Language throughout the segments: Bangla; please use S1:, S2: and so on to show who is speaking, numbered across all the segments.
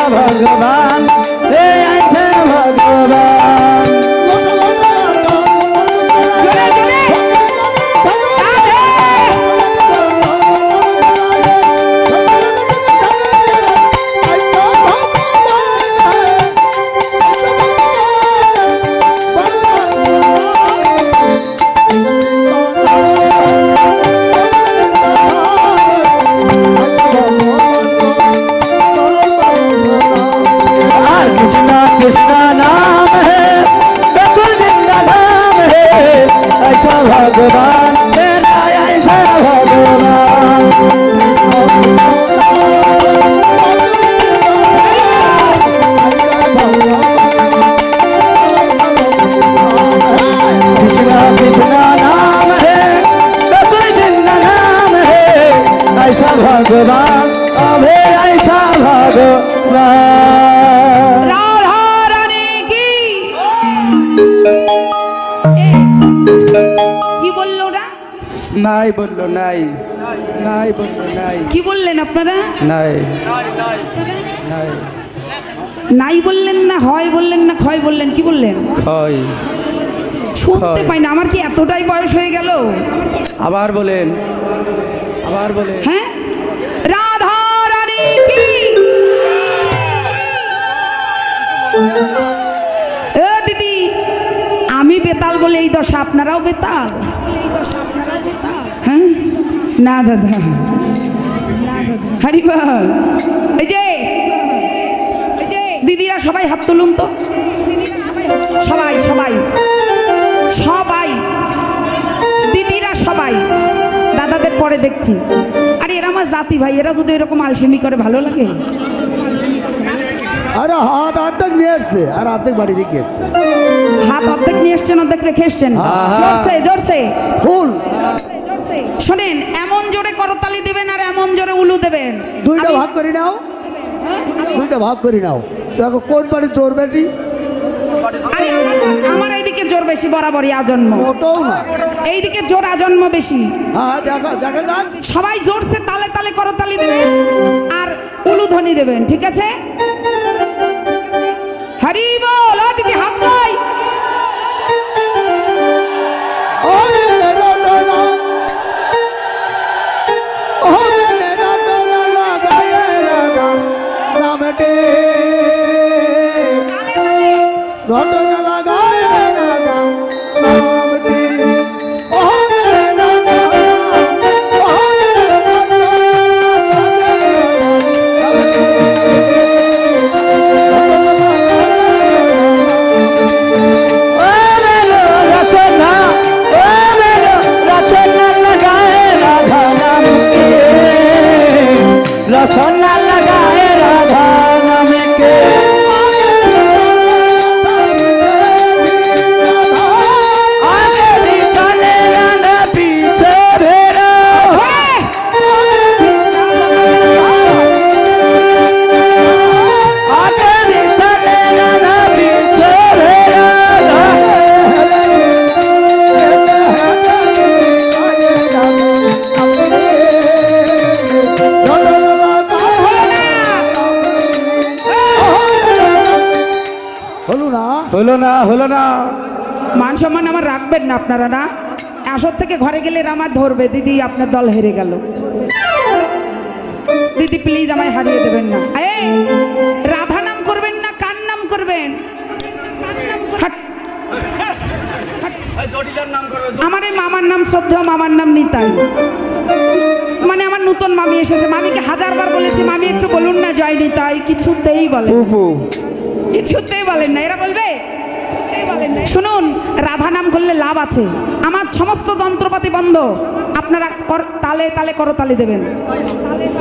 S1: भगवान ले ऐसा भगवान कृष्णा नाम है बकुल जिंदा नाम है ऐसा भगवान तेरा ऐसा भगवान कृष्णा कृष्णा नाम है बकुल जिंदा नाम है ऐसा भगवान अभे ऐसा भगवान নাই বললো নাই নাই বললো নাই
S2: কি বললেন আপনারা
S1: নাই
S2: নাই নাই বললেন না হয় বললেন না ক্ষয় বললেন কি বললেন
S1: ক্ষয়
S2: শুনতে পাই না আমার কি এতটাই বয়স হয়ে গেল
S1: আবার বলেন
S2: হ্যাঁ রাধা রানী কি এ দিদি আমি বেতাল বলে এই দশা আপনারাও বেতাল হ্যাঁ না দাদা হরি বল এই যে দিদিরা সবাই হাত তুলুন তো সবাই সবাই সবাই দিদিরা সবাই দাদাদের পরে দেখছি আরে এরা আমার জাতি ভাই এরা যদি এরকম আলসেমি করে ভালো লাগে
S3: আরে হাত অর্ধেক নিয়ে এসছে আর অর্ধেক বাড়ি দিকে
S2: হাত অর্ধেক নিয়ে এসছেন অর্ধেক রেখে এসছেন জোরসে জোরসে
S3: ফুল
S2: শোনেন এমন জোরে করতালি দেবেন আর এমন জোরে উলু দেবেন
S3: দুইটা ভাগ করে নাও দেখো কোন বাড়ি জোর বেশি
S2: আমার এইদিকে জোর বেশি বরাবরই আজন্ম
S3: মোটেও না
S2: এইদিকে জোর আজন্ম বেশি
S3: হ্যাঁ দেখা যাক
S2: সবাই জোরসে তালে তালে করতালি দেবেন আর উলু ধ্বনি দেবেন ঠিক আছে হরি বল দিদি হাত নাই
S1: रसोना लगाए राधा नाम के आगे भी चले राधा पीछे भेड़ो आगे भी चले राधा पीछे भेड़ो হলো না
S2: মান সম্মান আমার রাখবেন না আপনারা না আসর থেকে ঘরে গেলে আমার ধরবে দিদি আপনার দল হেরে গেল দিদি প্লিজ আমায় হারিয়ে দেবেন না রাধা নাম করবেন না কার নাম করবেন আমার এই মামার নাম শ্রদ্ধেয় মামার নাম নিতাই মানে আমার নতুন মামি এসেছে মামিকে 1000 বার বলেছি মামি একটু বলুন না জয় নিতাই কিছুতেই বলেন না এরা বলবে শুনুন রাধা নাম করলে লাভ আছে আমার সমস্ত যন্ত্রপাতি বন্ধ আপনারা তালে তালে করতালি দেবেন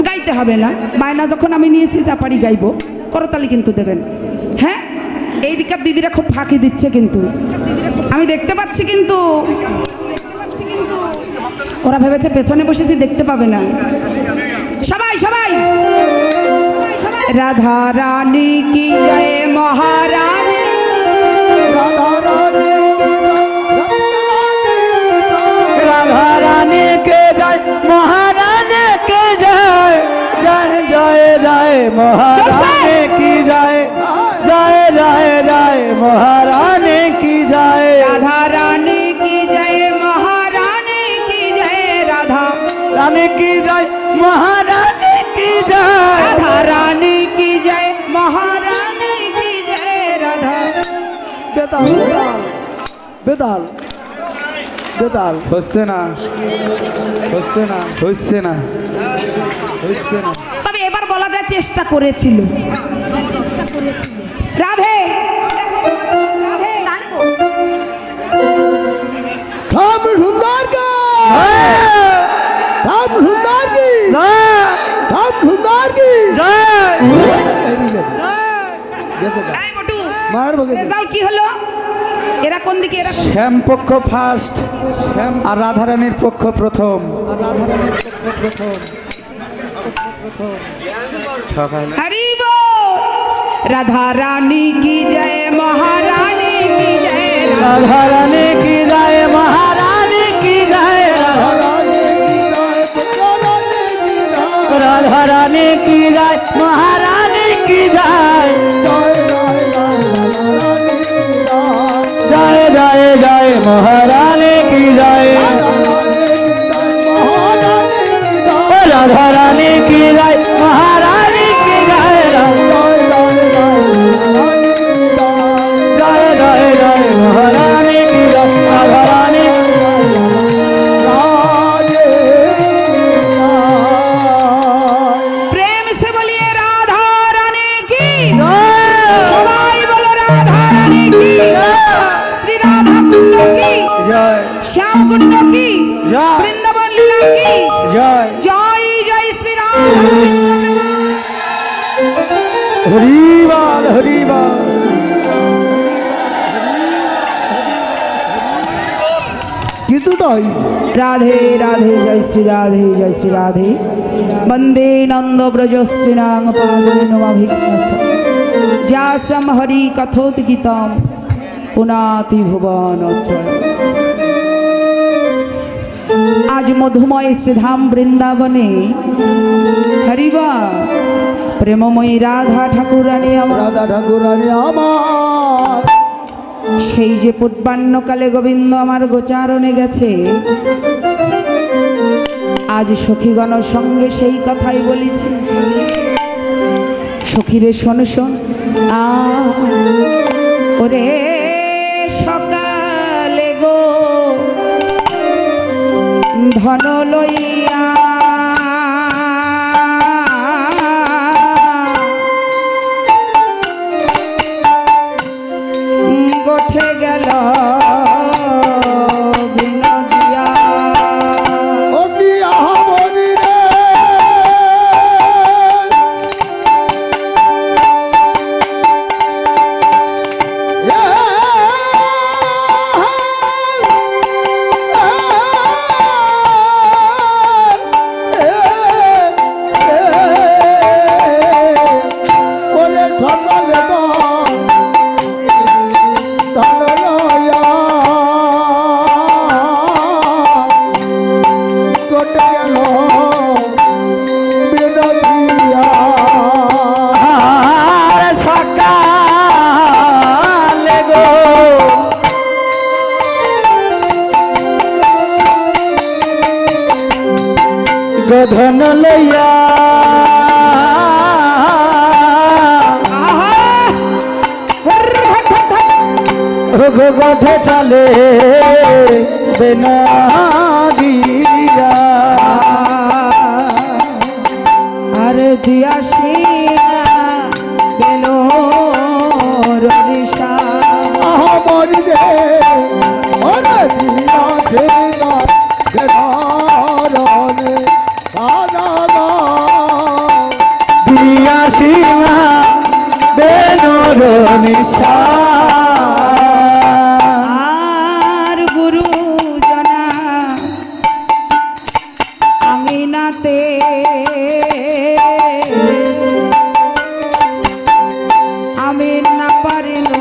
S2: গাইতে হবে না বায়না যখন আমি নিয়েছি চাপারি গাইবো করতালি কিন্তু দেবেন হ্যাঁ এই দিকের দিদিরা খুব ফাঁকি দিচ্ছে কিন্তু আমি দেখতে পাচ্ছি কিন্তু ওরা ভেবেছে পেছনে বসেছি দেখতে পাবে না সবাই সবাই রাধা রানী কি জয় মহারানী
S1: राधा रानी के जय महारानी के जय जय जय जय महारानी की जय जय जय जय महारानी की जय
S2: राधा रानी की जय महारानी की जय राधा
S1: रानी की जय महारानी की जय
S2: राधा रानी की जय महारानी की जय राधा
S3: বেতাল বেতাল বেতাল
S1: হচ্ছে না হচ্ছে না হচ্ছে না হচ্ছে না
S2: তবে এবার বলা যায় চেষ্টা করেছিল রাধে রাধে
S3: থাম সুন্দর কে থাম সুন্দর কি থাম সুন্দর কি গেছে গা।
S2: এই বটু
S3: মার বগে
S2: রেজাল্ট কি হলো এরা কোন দিকে এরা কোন
S1: শ্যাম পক্ষ ফার্স্ট আর রাধারানীর পক্ষ প্রথম
S2: हरि बोल राधा रानी की जय महारानी की जय
S1: राधारानी की जय महारानी की जय राधारानी की जय महारानी की जय जय जय जय महारानी की जय राधारानी की जय महारानी की जय जय जय जय महारानी की जय राधारानी
S2: प्रेम से बोलिए राधा रानी की
S1: जय
S2: सबाई बोलो राधा रानी की श्री राधा कुंड की
S1: जय
S2: श्याम कुंड की
S1: जय
S2: वृंदावन लीला की
S1: जय
S2: जय जय श्री राधा
S1: हरिवाल हरिवाल
S3: কিছুটা হয়েছে
S2: राधे राधे जय श्री राधे वंदे नंद ब्रज श्रीनांग पादनमभिस्मस जासम हरि कथोद्गीतम पुनाति भुवनत्र आज मधुमय श्रीधाम वृंदावने हरिवा प्रेममयी राधा ठाकुरानी আমার
S3: রাধা ঠাকুরানী আমার
S2: সেই যে পূর্বাহ্নকালে গোবিন্দ আমার গোচারণে গেছে আজ সখীগণ সঙ্গে সেই কথাই বলেছি সখীরে শোন শোন ওরে সকালে গো ধন লইয়া গোঠে গেল বিনোদিয়া
S3: অতি আহমনি রে ওরে সকালে
S1: ধন লইয়া গোঠে চলে বিনা দিয়া
S2: আর দিয়াছি বেলো রনিশা
S3: আহমনি রে ওরে দিয়া দেনা দেনারনে সাদাগা
S1: দিয়া সীমা বেনোর নিশা
S2: আর গুরু জনা আঙিনাতে আমি না পারিল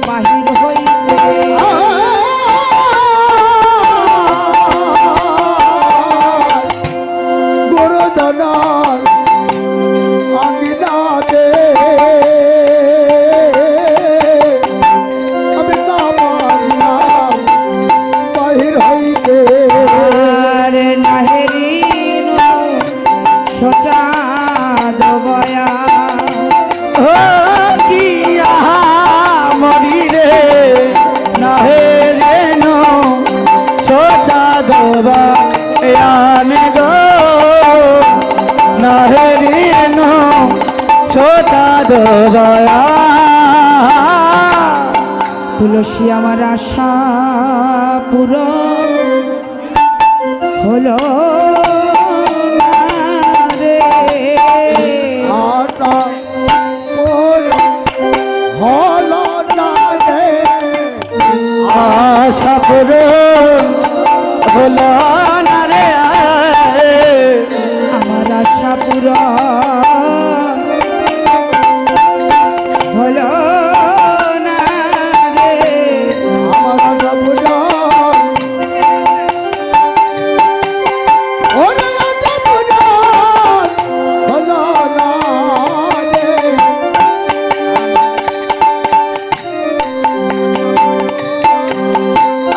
S2: বাহির হইতে
S3: গুরুজনার আঙ্গিনাতে
S2: দবয়া
S3: ও কি আহা মরি রে নাহে রে নো সোচা দবা ইয়ানে গো নাহে রে নো সোচা দবা
S2: তুলসী আমার আশা পুরো হলো না রে
S3: আটা হলো না রে আশা পূরণ হলো না রে
S2: আমার আশা পুরো হলো না রে
S3: আমার পূরণ ওরে আটা পূরণ হলো না রে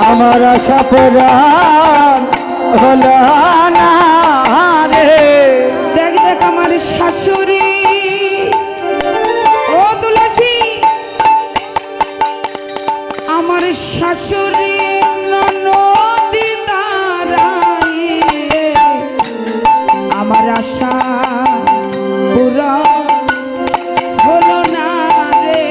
S3: আমার আশা পূরণ হলো না রে
S2: দেখ দেখ আমার শাশুড়ি ও তুলসী আমার শাশুড়ি ননদি দাঁড়াইয়ে আমার আশা পুরা হলো না রে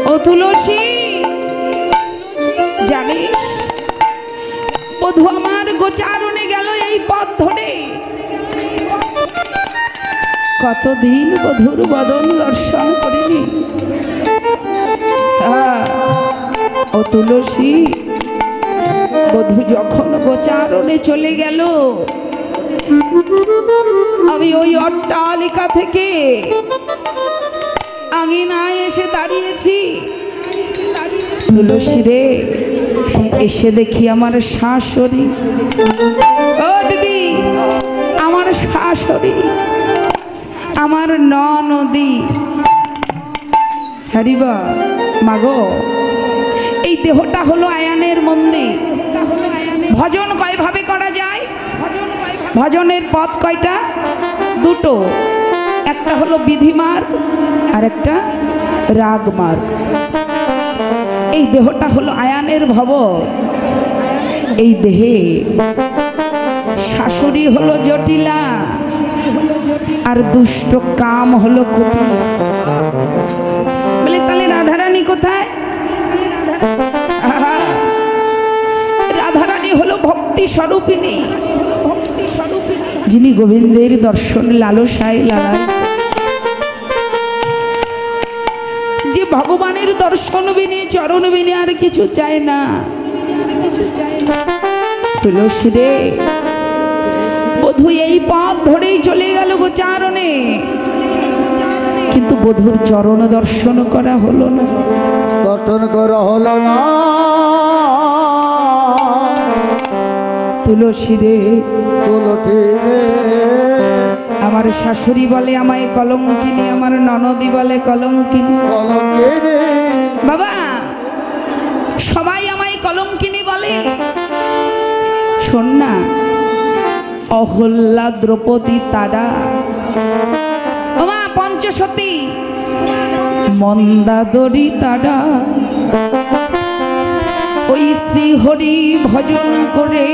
S2: ও তুলসী জানিস বধূ আমার গোচারণে গেল এই পথ ধরে কতদিন বধূর বদন দর্শন করিনি ও তুলসী বধূ যখন গোচারণে চলে গেল আমি ওই অট্টালিকা থেকে আঙিনায় এসে দাঁড়িয়েছি তুলসী রে এসে দেখি আমার শাশুড়ি ও দিদি আমার শাশুড়ি আমার ননদি হরিবা মাগো এই দেহটা হলো আয়ানের মন্দির ভজন কয়ভাবে করা যায় ভজনের পথ কয়টা দুটো একটা হলো বিধি মার্গ আর একটা রাগ মার্গ এই দেহটা হলো আয়ানের ভব এই দেহে শাশুড়ি হলো জটিলা আর দুষ্ট কাম হলো কুটিল বলে তাহলে রাধারানী কোথায় রাধারানী হলো ভক্তি স্বরূপিনী যিনি গোবিন্দের দর্শন লালসায় লালায় যে ভগবানের দর্শন বিনে চরণ বিনে আর কিছু চায় না তুলসী রে বধূ এই পথ ধরেই চলে গেল গোচারণে কিন্তু বধূর চরণ দর্শন করা হলো না
S3: দর্শন করা হলো না
S2: তুলসী রে
S3: তুলসী রে
S2: আমার শাশুড়ি বলে আমায় কলঙ্কিনী আমার ননদি বলে কলঙ্কিনী
S3: কলঙ্কিনী
S2: বাবা সবাই আমায় কলঙ্কিনী বলে শোন না অহল্যা দ্রৌপদী তারা ওমা পঞ্চসতী মন্দাদরী তারা ওই শ্রীহরি ভজন করে